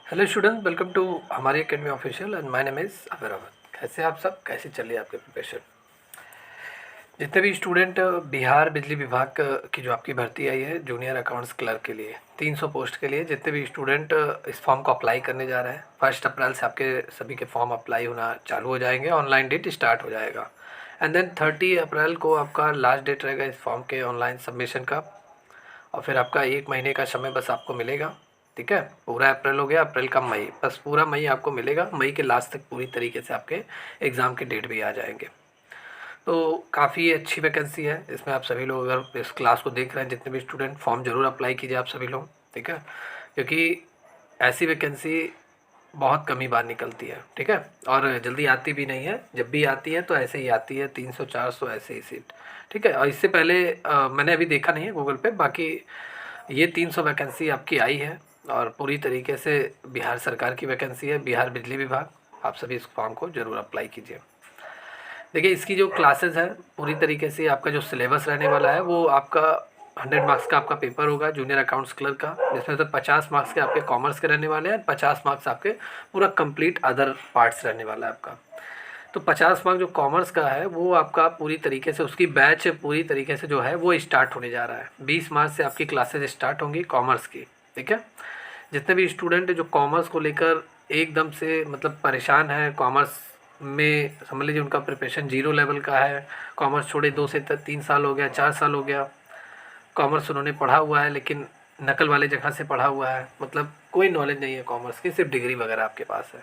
Hello student, welcome to हमारी academy official and my name is Abhay Rawat. कैसे आप सब, कैसे चल रही है आपकी प्रिपरेशन? जितने भी स्टूडेंट बिहार बिजली विभाग की जो आपकी भर्ती आई है जूनियर अकाउंट्स क्लर्क के लिए 300 पोस्ट के लिए, जितने भी स्टूडेंट इस फॉर्म को अप्लाई करने जा रहे हैं, 1 अप्रैल से आपके सभी के फॉर्म अप्लाई होना चालू हो जाएंगे। ऑनलाइन डेट स्टार्ट हो जाएगा एंड देन 30 अप्रैल को आपका लास्ट डेट रहेगा इस फॉर्म के ऑनलाइन सबमिशन का। और फिर आपका 1 महीने का समय बस आपको मिलेगा। ठीक है, पूरा अप्रैल हो गया, अप्रैल का मई, बस पूरा मई आपको मिलेगा। मई के लास्ट तक पूरी तरीके से आपके एग्ज़ाम के डेट भी आ जाएंगे। तो काफ़ी अच्छी वैकेंसी है इसमें। आप सभी लोग अगर इस क्लास को देख रहे हैं, जितने भी स्टूडेंट, फॉर्म ज़रूर अप्लाई कीजिए आप सभी लोग। ठीक है, क्योंकि ऐसी वैकेंसी बहुत कम ही बार निकलती है। ठीक है, और जल्दी आती भी नहीं है। जब भी आती है तो ऐसे ही आती है, 300 400 ऐसे ही सीट। ठीक है, और इससे पहले मैंने अभी देखा नहीं है गूगल पे, बाकी ये 300 वैकेंसी आपकी आई है और पूरी तरीके से बिहार सरकार की वैकेंसी है, बिहार बिजली विभाग। आप सभी इस फॉर्म को ज़रूर अप्लाई कीजिए। देखिए, इसकी जो क्लासेस है, पूरी तरीके से आपका जो सिलेबस रहने वाला है वो आपका 100 मार्क्स का आपका पेपर होगा जूनियर अकाउंट्स क्लर्क का, जिसमें से 50 मार्क्स के आपके कॉमर्स के रहने वाले हैं, 50 मार्क्स आपके पूरा कंप्लीट अदर पार्ट्स रहने वाला है आपका। तो 50 मार्क्स जो कॉमर्स का है वो आपका पूरी तरीके से, उसकी बैच पूरी तरीके से जो है वो स्टार्ट होने जा रहा है। 20 मार्च से आपकी क्लासेज स्टार्ट होंगी कॉमर्स की। ठीक है, जितने भी स्टूडेंट जो कॉमर्स को लेकर एकदम से मतलब परेशान है, कॉमर्स में समझ लीजिए उनका प्रिपरेशन जीरो लेवल का है, कॉमर्स छोड़े 2 से 3 साल हो गया, 4 साल हो गया, कॉमर्स उन्होंने पढ़ा हुआ है लेकिन नकल वाले जगह से पढ़ा हुआ है, मतलब कोई नॉलेज नहीं है कॉमर्स की, सिर्फ डिग्री वगैरह आपके पास है,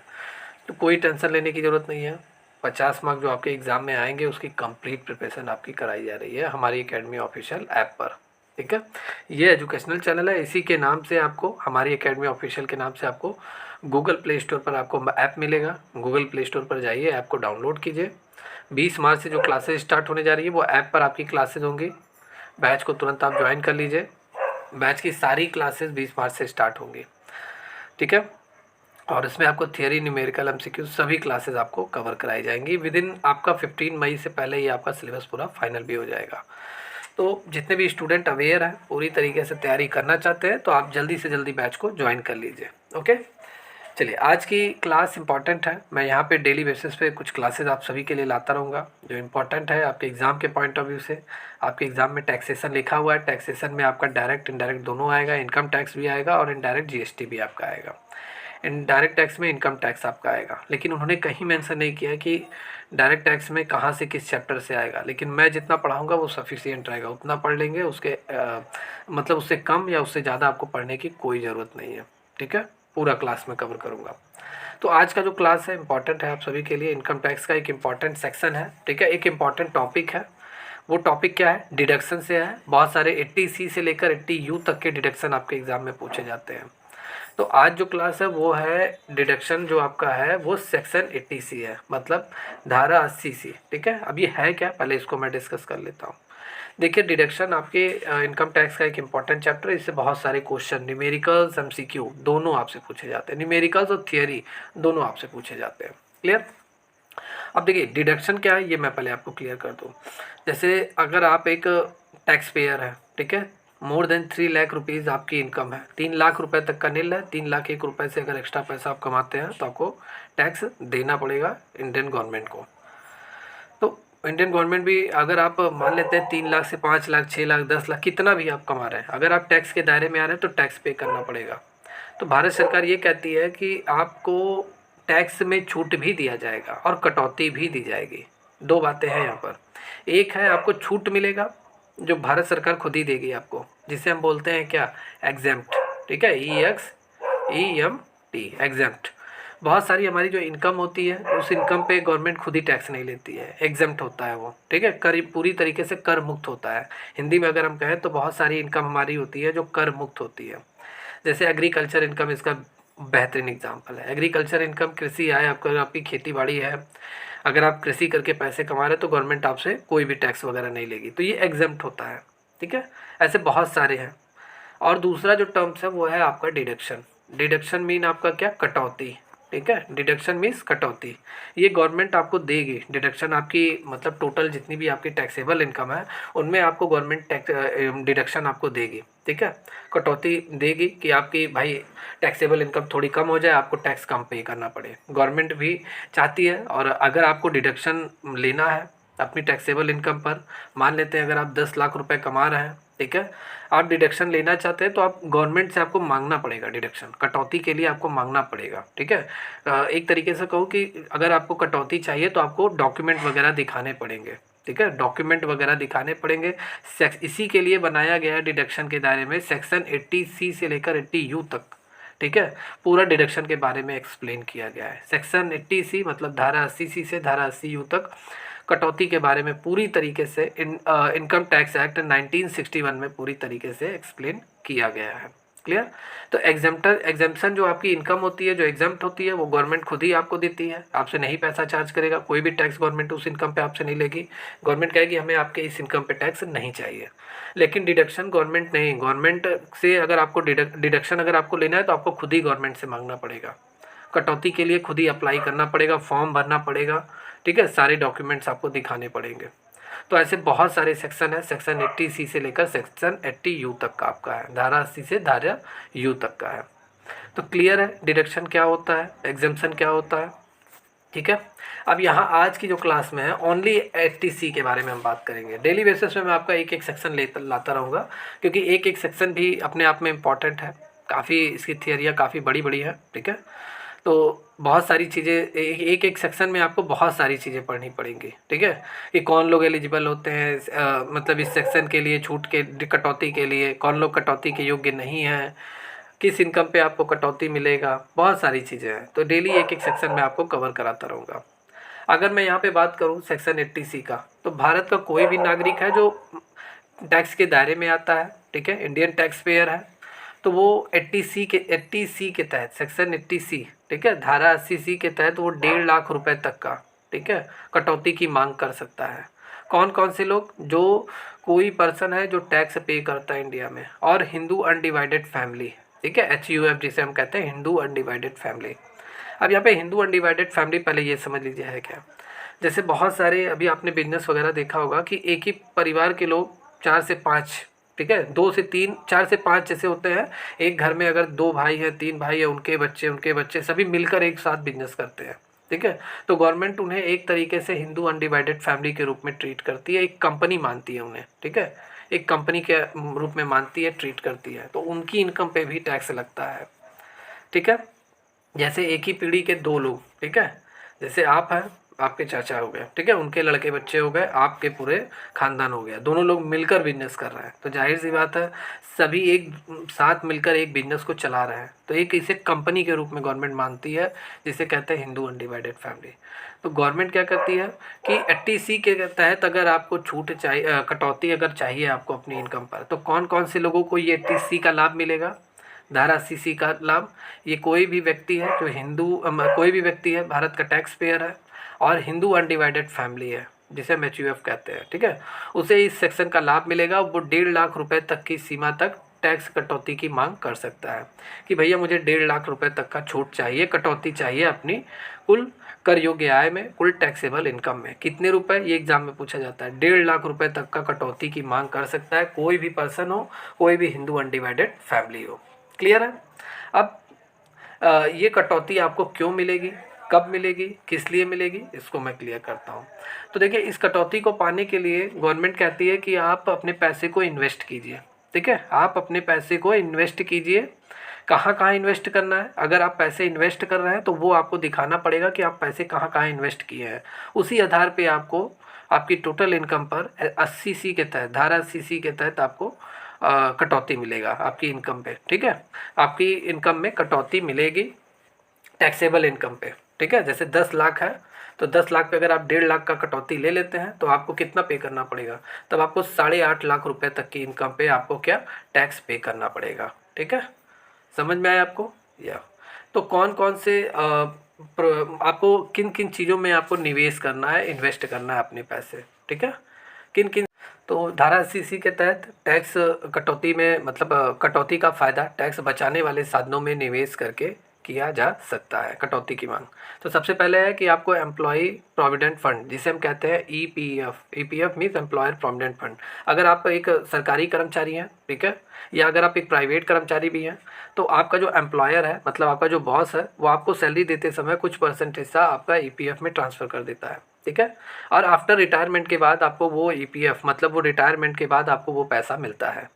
तो कोई टेंशन लेने की ज़रूरत नहीं है। 50 मार्क जो आपके एग्ज़ाम में आएंगे उसकी कंप्लीट प्रिपरेशन आपकी कराई जा रही है हमारी एकेडमी ऑफिशियल ऐप पर। ठीक है, ये एजुकेशनल चैनल है, इसी के नाम से आपको, हमारी एकेडमी ऑफिशियल के नाम से आपको गूगल प्ले स्टोर पर आपको ऐप मिलेगा। गूगल प्ले स्टोर पर जाइए, ऐप को डाउनलोड कीजिए। 20 मार्च से जो क्लासेज स्टार्ट होने जा रही है वो ऐप पर आपकी क्लासेज होंगी। बैच को तुरंत आप ज्वाइन कर लीजिए। बैच की सारी क्लासेस 20 मार्च से स्टार्ट होंगी। ठीक है, और इसमें आपको थियरी, न्यूमेरिकल, एमसीक्यू सभी क्लासेस आपको कवर कराई जाएंगी। विद इन आपका 15 मई से पहले ही आपका सिलेबस पूरा फाइनल भी हो जाएगा। तो जितने भी स्टूडेंट अवेयर हैं, पूरी तरीके से तैयारी करना चाहते हैं, तो आप जल्दी से जल्दी बैच को ज्वाइन कर लीजिए। ओके, चलिए, आज की क्लास इंपॉर्टेंट है। मैं यहाँ पे डेली बेसिस पे कुछ क्लासेस आप सभी के लिए लाता रहूँगा जो इम्पोर्टेंट है आपके एग्ज़ाम के पॉइंट ऑफ व्यू से। आपके एग्ज़ाम में टैक्सेशन लिखा हुआ है, टैक्सेशन में आपका डायरेक्ट इनडायरेक्ट दोनों आएगा, इनकम टैक्स भी आएगा और इनडायरेक्ट जीएसटी भी आपका आएगा। इनडायरेक्ट टैक्स में इनकम टैक्स आपका आएगा, लेकिन उन्होंने कहीं मेंशन नहीं किया कि डायरेक्ट टैक्स में कहाँ से, किस चैप्टर से आएगा। लेकिन मैं जितना पढ़ाऊँगा वो सफिशिएंट रहेगा, उतना पढ़ लेंगे। उसके मतलब उससे कम या उससे ज़्यादा आपको पढ़ने की कोई ज़रूरत नहीं है। ठीक है, पूरा क्लास में कवर करूँगा। तो आज का जो क्लास है इंपॉर्टेंट है आप सभी के लिए। इनकम टैक्स का एक इम्पॉर्टेंट सेक्शन है। ठीक है, एक इम्पॉर्टेंट टॉपिक है। वो टॉपिक क्या है? डिडक्शन से है। बहुत सारे 80C से लेकर 80U तक के डिडक्शन आपके एग्ज़ाम में पूछे जाते हैं। तो आज जो क्लास है वो है डिडक्शन, जो आपका है वो सेक्शन 80C है, मतलब धारा 80C। ठीक है, अब ये है क्या, पहले इसको मैं डिस्कस कर लेता हूँ। देखिए, डिडक्शन आपके इनकम टैक्स का एक इंपॉर्टेंट चैप्टर है। इससे बहुत सारे क्वेश्चन, न्यूमेरिकल्स, एमसीक्यू दोनों आपसे पूछे जाते हैं। न्यूमेरिकल्स और थियरी दोनों आपसे पूछे जाते हैं। क्लियर? अब देखिए, डिडक्शन क्या है ये मैं पहले आपको क्लियर कर दूँ। जैसे अगर आप एक टैक्स पेयर है, ठीक है, मोर देन 3 लाख रुपीज़ आपकी इनकम है, 3 लाख रुपए तक का नील है, 3 लाख 1 रुपए से अगर एक्स्ट्रा पैसा आप कमाते हैं तो आपको टैक्स देना पड़ेगा इंडियन गवर्नमेंट को। तो इंडियन गवर्नमेंट भी, अगर आप मान लेते हैं 3 लाख से 5 लाख, 6 लाख, 10 लाख, कितना भी आप कमा रहे हैं, अगर आप टैक्स के दायरे में आ रहे हैं तो टैक्स पे करना पड़ेगा। तो भारत सरकार ये कहती है कि आपको टैक्स में छूट भी दिया जाएगा और कटौती भी दी जाएगी। दो बातें हैं यहाँ पर। एक है आपको छूट मिलेगा जो भारत सरकार खुद ही देगी आपको, जिसे हम बोलते हैं क्या, एग्जेम्प्ट। ठीक है, EXEMT, एग्जेम्प्ट। बहुत सारी हमारी जो इनकम होती है उस इनकम पे गवर्नमेंट खुद ही टैक्स नहीं लेती है, एग्जेम्प्ट होता है वो। ठीक है, कर पूरी तरीके से कर मुक्त होता है। हिंदी में अगर हम कहें तो बहुत सारी इनकम हमारी होती है जो कर मुक्त होती है। जैसे एग्रीकल्चर इनकम इसका बेहतरीन एग्जाम्पल है। एग्रीकल्चर इनकम, कृषि आय, आपका आपकी खेती बाड़ी है, अगर आप कृषि करके पैसे कमा रहे हैं तो गवर्नमेंट आपसे कोई भी टैक्स वगैरह नहीं लेगी, तो ये एग्जेम्प्ट होता है। ठीक है, ऐसे बहुत सारे हैं। और दूसरा जो टर्म्स है वो है आपका डिडक्शन। डिडक्शन मीन आपका क्या, कटौती। ठीक है। डिडक्शन मीन्स कटौती, ये गवर्नमेंट आपको देगी। डिडक्शन आपकी मतलब टोटल जितनी भी आपकी टैक्सेबल इनकम है उनमें आपको गवर्नमेंट टैक्स डिडक्शन आपको देगी, ठीक है। कटौती देगी कि आपकी भाई टैक्सेबल इनकम थोड़ी कम हो जाए, आपको टैक्स कम पे करना पड़े, गवर्नमेंट भी चाहती है। और अगर आपको डिडक्शन लेना है अपनी टैक्सेबल इनकम पर, मान लेते हैं अगर आप 10 लाख रुपए कमा रहे हैं, ठीक है, आप डिडक्शन लेना चाहते हैं तो आप गवर्नमेंट से आपको मांगना पड़ेगा, डिडक्शन कटौती के लिए आपको मांगना पड़ेगा, ठीक है। एक तरीके से कहूँ कि अगर आपको कटौती चाहिए तो आपको डॉक्यूमेंट वगैरह दिखाने पड़ेंगे, ठीक है, डॉक्यूमेंट वगैरह दिखाने पड़ेंगे। इसी के लिए बनाया गया है डिडक्शन के दायरे में सेक्शन 80C से लेकर 80U तक, ठीक है, पूरा डिडक्शन के बारे में एक्सप्लेन किया गया है। सेक्शन 80C मतलब धारा 80C से धारा 80U तक कटौती के बारे में पूरी तरीके से इनकम टैक्स एक्ट 1961 में पूरी तरीके से एक्सप्लेन किया गया है। क्लियर। तो एग्जाम्पशन जो आपकी इनकम होती है, जो एग्जाम्प्ट होती है, वो गवर्नमेंट खुद ही आपको देती है, आपसे नहीं पैसा चार्ज करेगा, कोई भी टैक्स गवर्नमेंट उस इनकम पे आपसे नहीं लेगी। गवर्नमेंट कहेगी हमें आपके इस इनकम पे टैक्स नहीं चाहिए। लेकिन डिडक्शन गवर्नमेंट नहीं, गवर्नमेंट से अगर आपको डिडक्शन अगर आपको लेना है तो आपको खुद ही गवर्नमेंट से मांगना पड़ेगा, कटौती के लिए खुद ही अप्लाई करना पड़ेगा, फॉर्म भरना पड़ेगा, ठीक है, सारे डॉक्यूमेंट्स आपको दिखाने पड़ेंगे। तो ऐसे बहुत सारे सेक्शन है, सेक्शन 80C से लेकर सेक्शन 80U तक का आपका है, धारा 80 से धारा U तक का है। तो क्लियर है डिडक्शन क्या होता है, एग्जाम्पशन क्या होता है, ठीक है। अब यहाँ आज की जो क्लास में है ओनली 80C के बारे में हम बात करेंगे। डेली बेसिस में मैं आपका एक एक सेक्शन लाता रहूँगा, क्योंकि एक एक सेक्शन भी अपने आप में इम्पॉर्टेंट है, काफ़ी इसकी थियरियाँ काफ़ी बड़ी बड़ी है, ठीक है। तो बहुत सारी चीज़ें एक एक सेक्शन में आपको बहुत सारी चीज़ें पढ़नी पड़ेंगी, ठीक है, कि कौन लोग एलिजिबल होते हैं, मतलब इस सेक्शन के लिए छूट के कटौती के लिए, कौन लोग कटौती के योग्य नहीं हैं, किस इनकम पे आपको कटौती मिलेगा, बहुत सारी चीज़ें हैं। तो डेली एक एक सेक्शन में आपको कवर कराता रहूँगा। अगर मैं यहाँ पे बात करूँ सेक्शन 80C का, तो भारत का कोई भी नागरिक है जो टैक्स के दायरे में आता है, ठीक है, इंडियन टैक्स पेयर है, तो वो 80C के तहत सेक्शन 80C, ठीक है, धारा 80C के तहत वो 1.5 लाख रुपए तक का, ठीक है, कटौती की मांग कर सकता है। कौन कौन से लोग, जो कोई पर्सन है जो टैक्स पे करता है इंडिया में, और हिंदू अनडिवाइडेड फैमिली, ठीक है, HUF जिसे हम कहते हैं, हिंदू अनडिवाइडेड फैमिली। अब यहाँ पे हिंदू अनडिवाइडेड फैमिली पहले ये समझ लीजिए है क्या। जैसे बहुत सारे अभी आपने बिजनेस वगैरह देखा होगा कि एक ही परिवार के लोग 4 से 5, ठीक है, 2 से 3, 4 से 5 जैसे होते हैं, एक घर में अगर 2 भाई हैं, 3 भाई हैं, उनके बच्चे सभी मिलकर एक साथ बिजनेस करते हैं, ठीक है। तो गवर्नमेंट उन्हें एक तरीके से हिंदू अनडिवाइडेड फैमिली के रूप में ट्रीट करती है, एक कंपनी मानती है उन्हें, ठीक है, एक कंपनी के रूप में मानती है, ट्रीट करती है, तो उनकी इनकम पे भी टैक्स लगता है, ठीक है। जैसे एक ही पीढ़ी के 2 लोग, ठीक है, जैसे आप हैं, आपके चाचा हो गए, ठीक है, उनके लड़के बच्चे हो गए, आपके पूरे खानदान हो गया, दोनों लोग मिलकर बिजनेस कर रहे हैं, तो जाहिर सी बात है सभी एक साथ मिलकर एक बिजनेस को चला रहे हैं, तो एक इसे कंपनी के रूप में गवर्नमेंट मानती है, जिसे कहते हैं हिंदू अनडिवाइडेड फैमिली। तो गवर्नमेंट क्या करती है कि 80C के तहत अगर आपको छूट चाहिए, कटौती अगर चाहिए आपको अपनी इनकम पर, तो कौन कौन से लोगों को ये 80C का लाभ मिलेगा, धारा 80C का लाभ। ये कोई भी व्यक्ति है जो कोई भी व्यक्ति है, भारत का टैक्स पेयर है और हिंदू अनडिवाइडेड फैमिली है, जिसे हम HUF कहते हैं, ठीक है, उसे इस सेक्शन का लाभ मिलेगा। वो 1.5 लाख रुपए तक की सीमा तक टैक्स कटौती की मांग कर सकता है कि भैया मुझे 1.5 लाख रुपए तक का छूट चाहिए, कटौती चाहिए अपनी कुल कर योग्य आय में, कुल टैक्सेबल इनकम में। कितने रुपए, ये एग्जाम में पूछा जाता है, 1.5 लाख रुपए तक का कटौती की मांग कर सकता है कोई भी पर्सन हो, कोई भी हिंदू अनडिवाइडेड फैमिली हो। क्लियर है। अब ये कटौती आपको क्यों मिलेगी, कब मिलेगी, किस लिए मिलेगी, इसको मैं क्लियर करता हूँ। तो देखिए, इस कटौती को पाने के लिए गवर्नमेंट कहती है कि आप अपने पैसे को इन्वेस्ट कीजिए, ठीक है, आप अपने पैसे को इन्वेस्ट कीजिए। कहाँ कहाँ इन्वेस्ट करना है, अगर आप पैसे इन्वेस्ट कर रहे हैं तो वो आपको दिखाना पड़ेगा कि आप पैसे कहाँ कहाँ इन्वेस्ट किए हैं। उसी आधार पे आपको आपकी टोटल इनकम पर 80C के तहत, धारा 80C के तहत आपको कटौती मिलेगा आपकी इनकम पे, ठीक है, आपकी इनकम में कटौती मिलेगी टैक्सेबल इनकम पे, ठीक है। जैसे 10 लाख है तो 10 लाख पे अगर आप 1.5 लाख का कटौती ले लेते हैं तो आपको कितना पे करना पड़ेगा, तब आपको 8.5 लाख रुपए तक की इनकम पे आपको क्या टैक्स पे करना पड़ेगा, ठीक है। समझ में आया आपको। या तो कौन कौन से आपको किन किन चीज़ों में आपको निवेश करना है, इन्वेस्ट करना है अपने पैसे, ठीक है, किन किन। तो धारा 80C के तहत टैक्स कटौती में मतलब कटौती का फ़ायदा टैक्स बचाने वाले साधनों में निवेश करके किया जा सकता है, कटौती की मांग। तो सबसे पहले है कि आपको एम्प्लॉय प्रोविडेंट फंड, जिसे हम कहते हैं EPF, EPF means employer provident fund. अगर आप एक सरकारी कर्मचारी हैं, ठीक है, या अगर आप एक प्राइवेट कर्मचारी भी हैं, तो आपका जो एम्प्लॉयर है, मतलब आपका जो बॉस है, वो आपको सैलरी देते समय कुछ परसेंट हिस्सा आपका ईपीएफ में ट्रांसफ़र कर देता है, ठीक है। और आफ्टर रिटायरमेंट के बाद आपको वो ईपीएफ, मतलब वो रिटायरमेंट के बाद आपको वो पैसा मिलता है।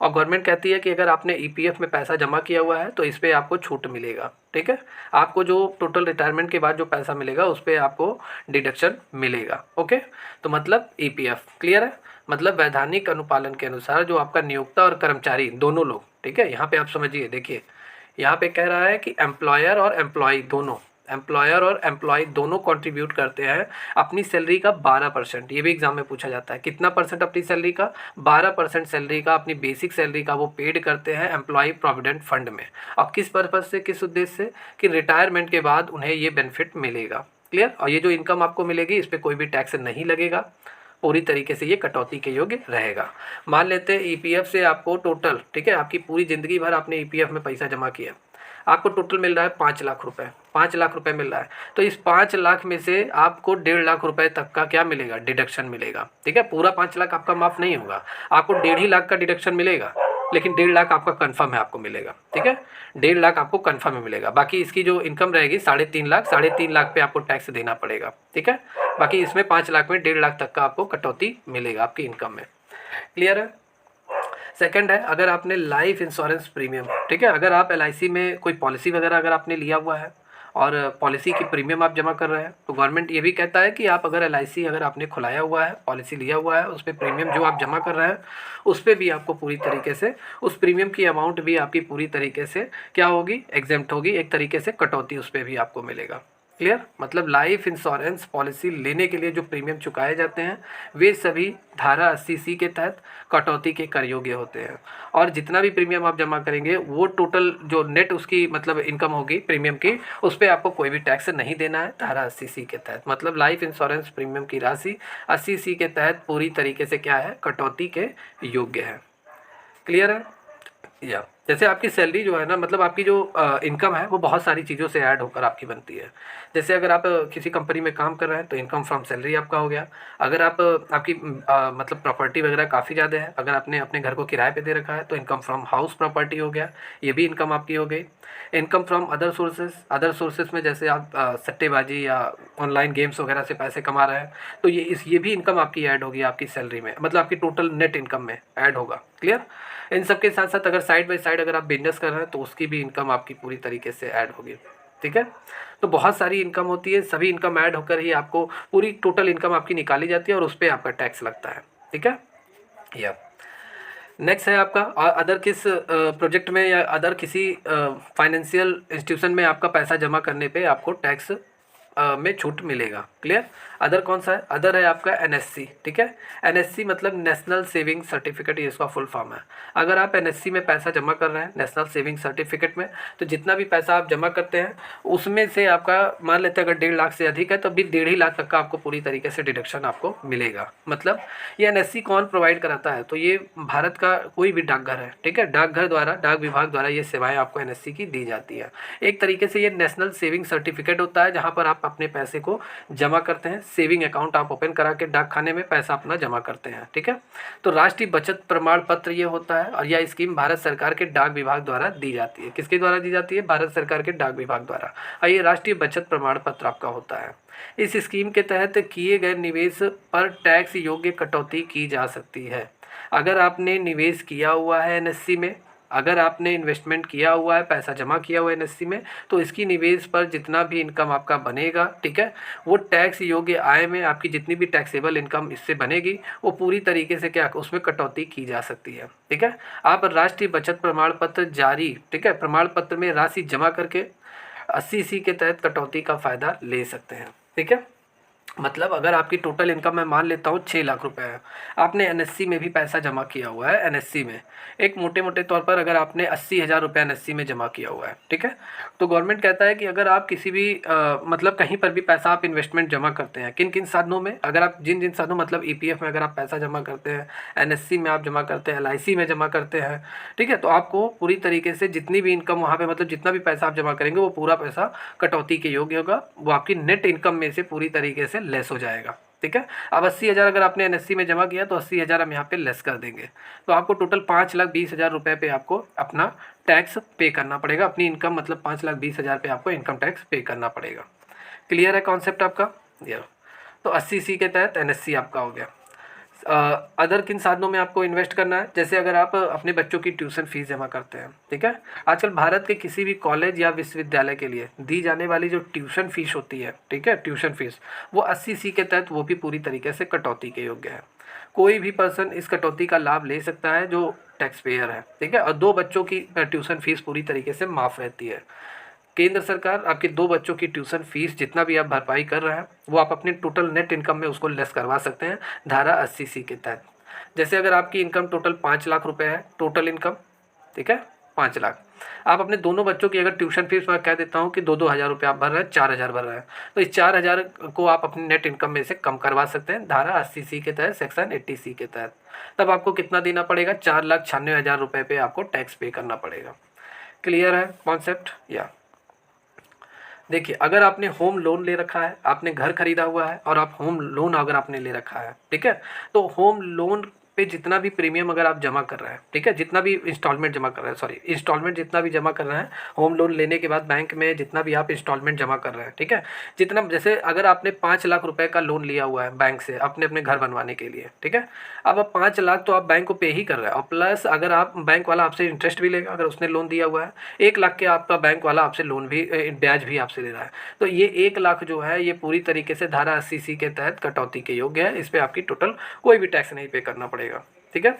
और गवर्नमेंट कहती है कि अगर आपने ईपीएफ में पैसा जमा किया हुआ है तो इस पे आपको छूट मिलेगा, ठीक है। आपको जो टोटल रिटायरमेंट के बाद जो पैसा मिलेगा उस पे आपको डिडक्शन मिलेगा, ओके। तो मतलब ईपीएफ क्लियर है, मतलब वैधानिक अनुपालन के अनुसार जो आपका नियोक्ता और कर्मचारी दोनों लोग, ठीक है। यहाँ पे आप समझिए, देखिए यहाँ पे कह रहा है कि एम्प्लॉयर और एम्प्लॉय दोनों कंट्रीब्यूट करते हैं अपनी सैलरी का 12%। ये भी एग्जाम में पूछा जाता है, कितना परसेंट अपनी सैलरी का, 12% सैलरी का, अपनी बेसिक सैलरी का वो पेड करते हैं एम्प्लॉय प्रोविडेंट फंड में। और किस पर्पज़ से, किस उद्देश्य से, कि रिटायरमेंट के बाद उन्हें ये बेनिफिट मिलेगा, क्लियर। और ये जो इनकम आपको मिलेगी इस पर कोई भी टैक्स नहीं लगेगा, पूरी तरीके से ये कटौती के योग्य रहेगा। मान लेते हैं ईपीएफ से आपको टोटल, ठीक है, आपकी पूरी ज़िंदगी भर आपने ईपीएफ में पैसा जमा किया, आपको टोटल मिल रहा है 5 लाख रुपए, 5 लाख रुपए मिल रहा है। तो इस 5 लाख में से आपको 1.5 लाख रुपए तक का क्या मिलेगा, डिडक्शन मिलेगा, ठीक है। पूरा 5 लाख आपका माफ़ नहीं होगा, आपको 1.5 लाख का डिडक्शन मिलेगा, लेकिन 1.5 लाख आपका कन्फर्म है आपको मिलेगा, ठीक है। 1.5 लाख आपको कन्फर्म है मिलेगा। बाकी इसकी जो इनकम रहेगी 3.5 लाख, 3.5 लाख पे आपको टैक्स देना पड़ेगा, ठीक है। बाकी इसमें 5 लाख में 1.5 लाख तक का आपको कटौती मिलेगा आपकी इनकम में, क्लियर है। सेकंड है, अगर आपने लाइफ इंश्योरेंस प्रीमियम, ठीक है, अगर आप एलआईसी में कोई पॉलिसी वगैरह अगर आपने लिया हुआ है और पॉलिसी की प्रीमियम आप जमा कर रहे हैं, तो गवर्नमेंट ये भी कहता है कि आप अगर एलआईसी अगर आपने खुलाया हुआ है, पॉलिसी लिया हुआ है, उस पर प्रीमियम जो आप जमा कर रहे हैं उस पर भी आपको पूरी तरीके से उस प्रीमियम की अमाउंट भी आपकी पूरी तरीके से क्या होगी, एग्जेम्प्ट होगी, एक तरीके से कटौती उस पर भी आपको मिलेगा, क्लियर। मतलब लाइफ इंश्योरेंस पॉलिसी लेने के लिए जो प्रीमियम चुकाए जाते हैं वे सभी धारा 80C के तहत कटौती के कर योग्य होते हैं। और जितना भी प्रीमियम आप जमा करेंगे वो टोटल जो नेट उसकी मतलब इनकम होगी प्रीमियम की, उस पर आपको कोई भी टैक्स नहीं देना है धारा 80C के तहत। मतलब लाइफ इंश्योरेंस प्रीमियम की राशि 80C के तहत पूरी तरीके से क्या है, कटौती के योग्य है, क्लियर है। या जैसे आपकी सैलरी जो है ना, मतलब आपकी जो इनकम है वो बहुत सारी चीज़ों से ऐड होकर आपकी बनती है। जैसे अगर आप किसी कंपनी में काम कर रहे हैं तो इनकम फ्रॉम सैलरी आपका हो गया। अगर आप आपकी मतलब प्रॉपर्टी वगैरह काफ़ी ज़्यादा है, अगर आपने अपने घर को किराए पे दे रखा है तो इनकम फ्रॉम हाउस प्रॉपर्टी हो गया, ये भी इनकम आपकी हो गई। इनकम फ्रॉम अदर सोर्सेज में जैसे आप सट्टेबाजी या ऑनलाइन गेम्स वगैरह से पैसे कमा रहे हैं तो ये भी इनकम आपकी ऐड होगी आपकी सैलरी में, मतलब आपकी टोटल नेट इनकम में ऐड होगा, क्लियर। इन सब के साथ साथ अगर साइड बाय साइड अगर आप बिजनेस कर रहे हैं तो उसकी भी इनकम आपकी पूरी तरीके से ऐड होगी, ठीक है। तो बहुत सारी इनकम होती है, सभी इनकम ऐड होकर ही आपको पूरी टोटल इनकम आपकी निकाली जाती है और उस पर आपका टैक्स लगता है, ठीक है। या नेक्स्ट है आपका अदर किस प्रोजेक्ट में या अदर किसी फाइनेंशियल इंस्टीट्यूशन में आपका पैसा जमा करने पे आपको टैक्स में छूट मिलेगा, क्लियर। अदर कौन सा है, अदर है आपका एनएससी, ठीक है। एनएससी मतलब नेशनल सेविंग सर्टिफिकेट, ये इसका फुल फॉर्म है। अगर आप एनएससी में पैसा जमा कर रहे हैं नेशनल सेविंग सर्टिफिकेट में, तो जितना भी पैसा आप जमा करते हैं उसमें से आपका मान लेते हैं अगर 1.5 लाख से अधिक है तो भी 1.5 लाख तक का आपको पूरी तरीके से डिडक्शन आपको मिलेगा। मतलब ये एनएससी कौन प्रोवाइड कराता है, तो ये भारत का कोई भी डाकघर है, ठीक है, डाकघर द्वारा, डाक विभाग द्वारा ये सेवाएँ आपको एनएससी की दी जाती है। एक तरीके से ये नेशनल सेविंग सर्टिफिकेट होता है जहाँ पर आप अपने पैसे को जमा करते हैं, सेविंग अकाउंट आप ओपन करा के डाक खाने में पैसा अपना जमा करते हैं, ठीक है। तो राष्ट्रीय बचत प्रमाण पत्र ये होता है और यह स्कीम भारत सरकार के डाक विभाग द्वारा दी जाती है। किसके द्वारा दी जाती है, भारत सरकार के डाक विभाग द्वारा। और ये राष्ट्रीय बचत प्रमाण पत्र आपका होता है। इस स्कीम के तहत किए गए निवेश पर टैक्स योग्य कटौती की जा सकती है। अगर आपने निवेश किया हुआ है एनएससी में, अगर आपने इन्वेस्टमेंट किया हुआ है, पैसा जमा किया हुआ है एनएससी में, तो इसकी निवेश पर जितना भी इनकम आपका बनेगा, ठीक है, वो टैक्स योग्य आय में आपकी जितनी भी टैक्सेबल इनकम इससे बनेगी वो पूरी तरीके से क्या उसमें कटौती की जा सकती है, ठीक है। आप राष्ट्रीय बचत प्रमाण पत्र जारी, ठीक है, प्रमाण पत्र में राशि जमा करके 80C के तहत कटौती का फ़ायदा ले सकते हैं, ठीक है। मतलब अगर आपकी टोटल इनकम मैं मान लेता हूँ 6 लाख रुपए है, आपने एनएससी में भी पैसा जमा किया हुआ है, एनएससी में एक मोटे मोटे तौर पर अगर आपने 80,000 रुपये एनएससी में जमा किया हुआ है, ठीक है, तो गवर्नमेंट कहता है कि अगर आप किसी भी मतलब कहीं पर भी पैसा आप इन्वेस्टमेंट जमा करते हैं, किन किन साधनों में, अगर आप जिन जिन साधनों मतलब ईपीएफ में अगर आप पैसा जमा करते हैं, एनएससी में आप जमा करते हैं, एलआईसी में जमा करते हैं, ठीक है, तो आपको पूरी तरीके से जितनी भी इनकम वहाँ पे मतलब जितना भी पैसा आप जमा करेंगे वो पूरा पैसा कटौती के योग्य होगा, वो आपकी नेट इनकम में से पूरी तरीके से लेस हो जाएगा, ठीक है। अब 80,000 अगर आपने एनएससी में जमा किया तो 80,000 हम यहाँ पे लेस कर देंगे, तो आपको टोटल 5,20,000 रुपये पे आपको अपना टैक्स पे करना पड़ेगा, अपनी इनकम मतलब 5,20,000 पे आपको इनकम टैक्स पे करना पड़ेगा। क्लियर है कॉन्सेप्ट आपका? ये तो 80C के तहत एनएससी आपका हो गया। अदर किन साधनों में आपको इन्वेस्ट करना है, जैसे अगर आप अपने बच्चों की ट्यूशन फीस जमा करते हैं, ठीक है, आजकल भारत के किसी भी कॉलेज या विश्वविद्यालय के लिए दी जाने वाली जो ट्यूशन फीस होती है, ठीक है, ट्यूशन फीस वो 80C के तहत वो भी पूरी तरीके से कटौती के योग्य है। कोई भी पर्सन इस कटौती का लाभ ले सकता है जो टैक्स पेयर है, ठीक है, और 2 बच्चों की ट्यूशन फीस पूरी तरीके से माफ़ रहती है। केंद्र सरकार आपके 2 बच्चों की ट्यूशन फीस जितना भी आप भरपाई कर रहे हैं वो आप अपने टोटल नेट इनकम में उसको लेस करवा सकते हैं धारा 80C के तहत। जैसे अगर आपकी इनकम टोटल 5 लाख रुपए है, टोटल इनकम, ठीक है, 5 लाख, आप अपने दोनों बच्चों की अगर ट्यूशन फीस मैं कह देता हूँ कि 2-2 हज़ार रुपये आप भर रहे हैं, 4,000 भर रहे हैं, तो इस 4,000 को आप अपनी नेट इनकम में से कम करवा सकते हैं धारा 80C के तहत, सेक्शन 80C के तहत। तब आपको कितना देना पड़ेगा? 4,96,000 रुपये पे आपको टैक्स पे करना पड़ेगा। क्लियर है कॉन्सेप्ट? या देखिए, अगर आपने होम लोन ले रखा है, आपने घर खरीदा हुआ है और आप होम लोन अगर आपने ले रखा है, ठीक है, तो होम लोन पे जितना भी प्रीमियम अगर आप जमा कर रहे हैं, ठीक है, जितना भी इंस्टॉलमेंट जमा कर रहे हैं, सॉरी इंस्टॉलमेंट जितना भी जमा कर रहे हैं होम लोन लेने के बाद बैंक में जितना भी आप इंस्टॉलमेंट जमा कर रहे हैं, ठीक है, जितना जैसे अगर आपने 5 लाख रुपए का लोन लिया हुआ है बैंक से अपने अपने घर बनवाने के लिए, ठीक है, अब आप 5 लाख तो आप बैंक को पे ही कर रहे हैं और प्लस अगर आप बैंक वाला आपसे इंटरेस्ट भी लेगा, अगर उसने लोन दिया हुआ है 1 लाख के आपका बैंक वाला आपसे लोन भी ब्याज भी आपसे ले रहा है, तो ये 1 लाख जो है ये पूरी तरीके से धारा 80C के तहत कटौती के योग्य है, इस पर आपकी टोटल कोई भी टैक्स नहीं पे करना पड़ेगा, ठीक है।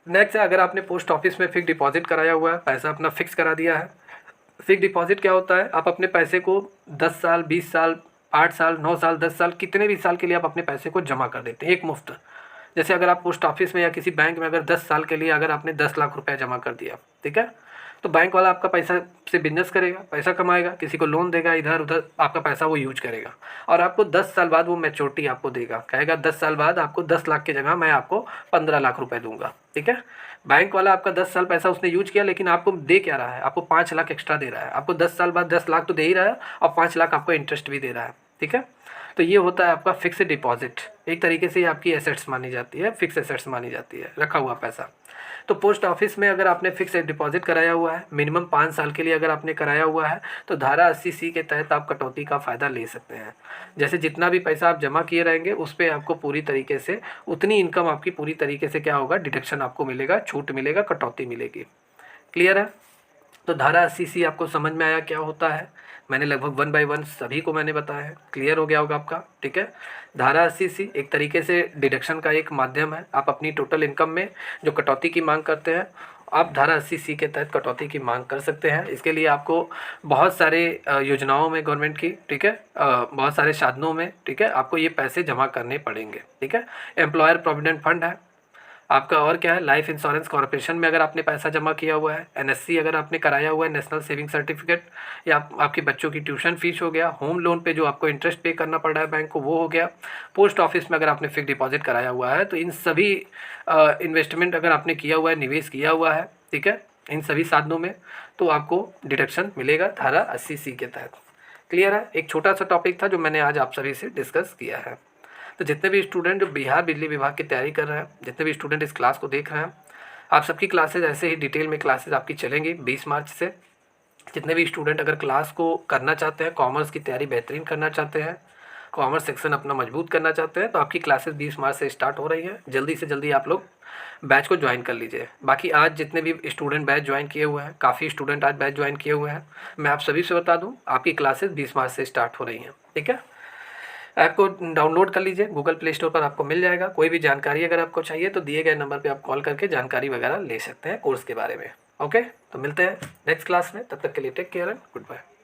नेक्स्ट है, अगर आपने पोस्ट ऑफिस में फिक्स डिपॉजिट कराया हुआ है, पैसा अपना फिक्स करा दिया है। फिक्स डिपॉजिट क्या होता है? आप अपने पैसे को 10 साल, 20 साल, 8 साल, 9 साल, 10 साल, कितने भी साल के लिए आप अपने पैसे को जमा कर देते हैं एक मुफ्त। जैसे अगर आप पोस्ट ऑफिस में या किसी बैंक में अगर 10 साल के लिए अगर आपने 10 लाख रुपए जमा कर दिया, ठीक है, तो बैंक वाला आपका पैसा से बिजनेस करेगा, पैसा कमाएगा, किसी को लोन देगा, इधर उधर आपका पैसा वो यूज करेगा और आपको 10 साल बाद वो मैच्योरिटी आपको देगा, कहेगा 10 साल बाद आपको 10 लाख की जगह मैं आपको 15 लाख रुपए दूंगा, ठीक है। बैंक वाला आपका 10 साल पैसा उसने यूज किया लेकिन आपको दे क्या रहा है? आपको 5 लाख एक्स्ट्रा दे रहा है, आपको 10 साल बाद 10 लाख तो दे ही रहा है और 5 लाख आपको इंटरेस्ट भी दे रहा है, ठीक है। तो ये होता है आपका फिक्स डिपॉजिट, एक तरीके से आपकी एसेट्स मानी जाती है, फिक्स एसेट्स मानी जाती है, रखा हुआ पैसा। तो पोस्ट ऑफिस में अगर आपने फिक्स डिपॉजिट कराया हुआ है, मिनिमम 5 साल के लिए अगर आपने कराया हुआ है, तो धारा 80C के तहत आप कटौती का फ़ायदा ले सकते हैं। जैसे जितना भी पैसा आप जमा किए रहेंगे उस पर आपको पूरी तरीके से उतनी इनकम आपकी पूरी तरीके से क्या होगा, डिडक्शन आपको मिलेगा, छूट मिलेगा, कटौती मिलेगी। क्लियर है? तो धारा 80C आपको समझ में आया क्या होता है? मैंने लगभग 1 बाय 1 सभी को मैंने बताया है, क्लियर हो गया होगा आपका, ठीक है। धारा 80C एक तरीके से डिडक्शन का एक माध्यम है, आप अपनी टोटल इनकम में जो कटौती की मांग करते हैं आप धारा 80C के तहत कटौती की मांग कर सकते हैं। इसके लिए आपको बहुत सारे योजनाओं में गवर्नमेंट की, ठीक है, बहुत सारे साधनों में, ठीक है, आपको ये पैसे जमा करने पड़ेंगे, ठीक है। एम्प्लॉयर प्रोविडेंट फंड है आपका, और क्या है, लाइफ इंश्योरेंस कॉर्पोरेशन में अगर आपने पैसा जमा किया हुआ है, एनएससी अगर आपने कराया हुआ है, नेशनल सेविंग सर्टिफिकेट, या आपके बच्चों की ट्यूशन फीस हो गया, होम लोन पे जो आपको इंटरेस्ट पे करना पड़ रहा है बैंक को वो हो गया, पोस्ट ऑफिस में अगर आपने फिक्स डिपॉजिट कराया हुआ है, तो इन सभी इन्वेस्टमेंट अगर आपने किया हुआ है, निवेश किया हुआ है, ठीक है, इन सभी साधनों में, तो आपको डिडक्शन मिलेगा धारा 80C के तहत। क्लियर है? एक छोटा सा टॉपिक था जो मैंने आज आप सभी से डिस्कस किया है। तो जितने भी स्टूडेंट जो बिहार बिजली विभाग की तैयारी कर रहे हैं, जितने भी स्टूडेंट इस क्लास को देख रहे हैं, आप सबकी क्लासेज ऐसे ही डिटेल में क्लासेज आपकी चलेंगी 20 मार्च से। जितने भी स्टूडेंट अगर क्लास को करना चाहते हैं, कॉमर्स की तैयारी बेहतरीन करना चाहते हैं, कॉमर्स सेक्शन अपना मजबूत करना चाहते हैं, तो आपकी क्लासेस 20 मार्च से स्टार्ट हो रही हैं। जल्दी से जल्दी आप लोग बैच को ज्वाइन कर लीजिए। बाकी आज जितने भी स्टूडेंट बैच ज्वाइन किए हुए हैं, काफ़ी स्टूडेंट आज बैच ज्वाइन किए हुए हैं, मैं आप सभी से बता दूँ आपकी क्लासेस 20 मार्च से स्टार्ट हो रही हैं, ठीक है। ऐप को डाउनलोड कर लीजिए, गूगल प्ले स्टोर पर आपको मिल जाएगा। कोई भी जानकारी अगर आपको चाहिए तो दिए गए नंबर पे आप कॉल करके जानकारी वगैरह ले सकते हैं कोर्स के बारे में। ओके, तो मिलते हैं नेक्स्ट क्लास में, तब तक के लिए take care and good bye.